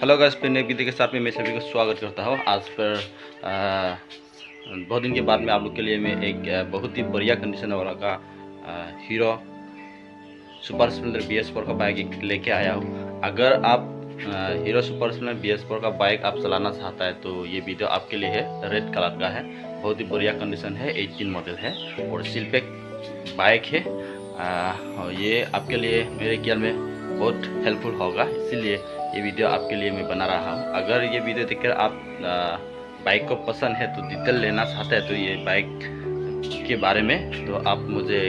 Hello guys, नई video के साथ में मैं सभी को स्वागत करता हूँ। आज पर बहुत दिन के बाद में आप लोग के लिए मैं एक बहुत ही बढ़िया कंडीशन वाला का हीरो सुपर स्प्लेंडर BS4 का बाइक लेके आया हूँ। अगर आप हीरो सुपर स्प्लेंडर BS4 का बाइक आप चलाना चाहता है तो ये वीडियो आपके लिए है। रेड कलर का है, बहुत ही बढ़िया कंडीशन है, 18 मॉडल है और सिल्पैक बाइक है। और ये आपके लिए मेरे ख्याल में बहुत हेल्पफुल होगा, इसीलिए ये वीडियो आपके लिए मैं बना रहा हूँ। अगर ये वीडियो देखकर आप बाइक को पसंद है तो डिटेल लेना चाहते हैं तो ये बाइक के बारे में तो आप मुझे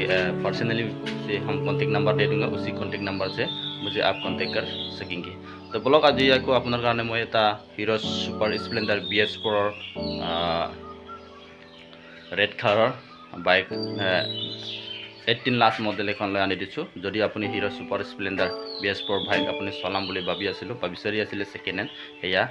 पर्सनली से हम कॉन्टेक्ट नंबर दे दूँगा, उसी कॉन्टेक्ट नंबर से मुझे आप कॉन्टेक्ट कर सकेंगे। तो ब्लॉग आज को अपना कारण मैं hero super Splendor BS4 red colour bike 18 last model এখন লৈ আনি দিছোঁ। যদি আপুনি hero super Splendor BS4 bike আপুনি চলাম বুলি বিচাৰি আছিলে সেকেন্ড হেণ্ড, সেয়া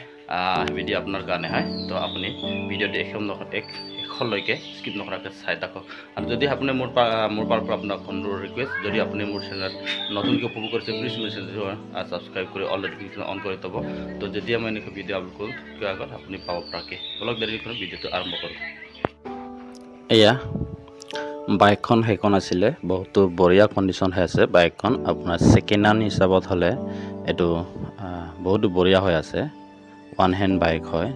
ভিডিঅ' আপোনাৰ কাৰণে হয়। তো আপুনি ভিডিঅ'টো শেষলৈকে স্কিপ নকৰাকৈ চাই থাকক। আৰু যদি আপুনি মোৰ পৰা আপোনাক অনুৰোধ ৰিকুৱেষ্ট, যদি আপুনি মোৰ চেনেলত নতুনকৈ উপভোগ কৰিছে প্লিজ মোৰ চেনেলটো ছাবস্ক্ৰাইব কৰি অল নটিফিকেশ্যন অন কৰি থ'ব। তো যেতিয়া মই এনেকুৱা ভিডিঅ' আপলোড কৰোঁ তাৰ আগত আপুনি পাব পৰাকৈ ব্লগ দেৰি কৰি ভিডিঅ'টো আৰম্ভ কৰোঁ। এয়া বাইকখন সেইখন আছিলে, বহুত বঢ়িয়া কণ্ডিশ্যন হৈ আছে। বাইকখন আপোনাৰ ছেকেণ্ড হেণ্ড হিচাপত হ'লে এইটো বহুত বঢ়িয়া হৈ আছে। ওৱান হেণ্ড বাইক হয়।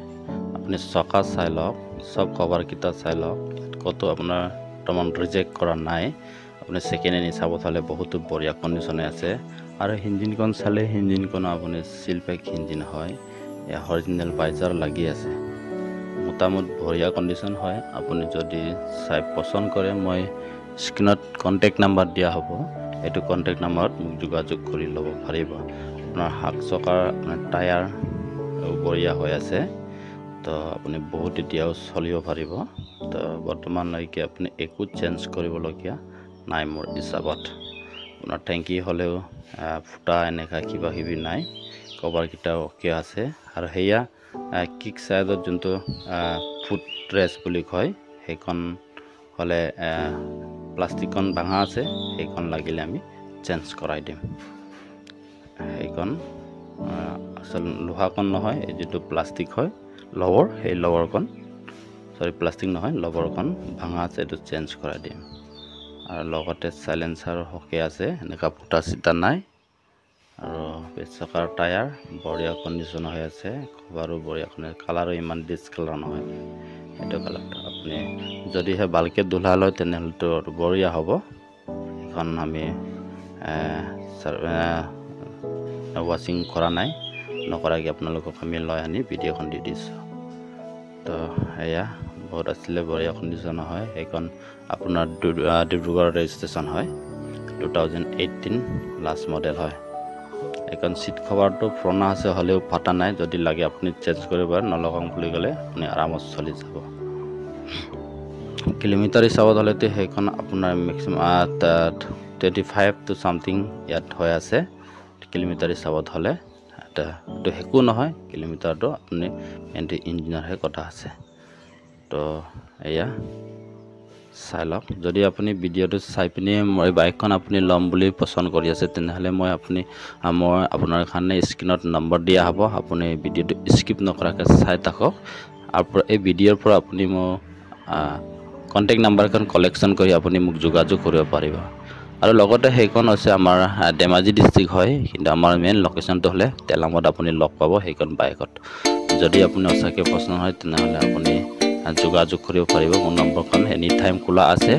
আপুনি চকা চাই লওক, চব কভাৰকেইটা চাই লওক, ক'তো আপোনাৰ বৰ্তমান ৰিজেক্ট কৰা নাই। আপুনি ছেকেণ্ড হেণ্ড হিচাপত হ'লে বহুত বঢ়িয়া কণ্ডিশ্যনে আছে। আৰু ইঞ্জিনখন চালে ইঞ্জিনখন আপুনি চিলপেক ইঞ্জিন হয়, এয়া অৰিজিনেল বাইজাৰ লাগি আছে। মোটামুটি বঢ়িয়া কণ্ডিশ্যন হয়। আপুনি যদি চাই পচন্দ কৰে মই স্ক্ৰীনত কণ্টেক্ট নাম্বাৰ দিয়া হ'ব, এইটো কণ্টেক্ট নাম্বাৰত মোক যোগাযোগ কৰি ল'ব পাৰিব। আপোনাৰ হাক চকাৰ আপোনাৰ টায়াৰ বঢ়িয়া হৈ আছে, তো আপুনি বহুত এতিয়াও চলিব পাৰিব। তো বৰ্তমানলৈকে আপুনি একো চেঞ্জ কৰিবলগীয়া নাই মোৰ হিচাপত। আপোনাৰ টেংকি হ'লেও ফুটা এনেকুৱা কিবা কিবি নাই, কভাৰকেইটা অ'কে আছে। আৰু সেয়া কিক চাইডত যোনটো ফুট ৰেষ্ট বুলি কয় সেইখন হ'লে প্লাষ্টিকখন ভাঙা আছে, সেইখন লাগিলে আমি চেঞ্জ কৰাই দিম। সেইখন আচল লোহাখন নহয়, এই যিটো প্লাষ্টিক হয় লৱাৰ, সেই লৱাৰখন প্লাষ্টিক নহয় লৱাৰখন ভাঙা আছে, এইটো চেঞ্জ কৰাই দিম। আৰু লগতে চাইলেঞ্চাৰ হকে আছে, এনেকুৱা ফুটা চিটা নাই। আৰু চকাৰ টায়াৰ বঢ়িয়া কণ্ডিশ্যন হৈ আছে, কভাৰো বঢ়িয়া, কালাৰো ইমান ডিছকালাৰ নহয়। এইটো কালাৰটো আপুনি যদিহে ভালকৈ ধুলা লয় তেনেহ'লেতো বঢ়িয়া হ'ব। এইখন আমি ৱাশ্বিং কৰা নাই, নকৰাকৈ আপোনালোকক আমি লৈ আনি ভিডিঅ'খন দি দিছোঁ। তো এয়া বহুত আছিলে, বঢ়িয়া কণ্ডিশ্যন হয়। সেইখন আপোনাৰ ডিব্ৰুগড় ৰেজিষ্ট্ৰেশ্যন হয়, 2018 লাষ্ট মডেল হয়। এখন চিট কভাৰটো পুৰণা আছে হ'লেও ফাটা নাই, যদি লাগে আপুনি চেঞ্জ কৰিব পাৰে, নলগাওঁ বুলি ক'লে আপুনি আৰামত চলি যাব। কিলোমিটাৰ হিচাপত হ'লেতো সেইখন আপোনাৰ মেক্সিমাম 25 টু ছামথিং ইয়াত হৈ আছে। কিলোমিটাৰ হিচাপত হ'লে এইটো একো নহয়, কিলোমিটাৰটো আপুনি মেইনটো ইঞ্জিনৰহে কথা আছে। তো এয়া চাই লওক। যদি আপুনি ভিডিঅ'টো চাই পিনি মই বাইকখন আপুনি ল'ম বুলি পচন্দ কৰি আছে তেনেহ'লে মই আপোনাৰ কাৰণে স্ক্ৰীণত নম্বৰ দিয়া হ'ব, আপুনি ভিডিঅ'টো স্কিপ নকৰাকৈ চাই থাকক। আৰু এই ভিডিঅ'ৰ পৰা আপুনি মোৰ কণ্টেক্ট নাম্বাৰখন কালেকশ্যন কৰি আপুনি মোক যোগাযোগ কৰিব পাৰিব। আৰু লগতে সেইখন হৈছে আমাৰ ধেমাজি ডিষ্ট্ৰিক্ট হয়, কিন্তু আমাৰ মেইন লোকেশ্যনটো হ'লে তেলামত আপুনি লগ পাব সেইখন বাইকত। যদি আপুনি সঁচাকৈ পচন্দ হয় তেনেহ'লে আপুনি যোগাযোগ কৰিব পাৰিব। মোৰ নম্বৰখন এনি টাইম খোলা আছে,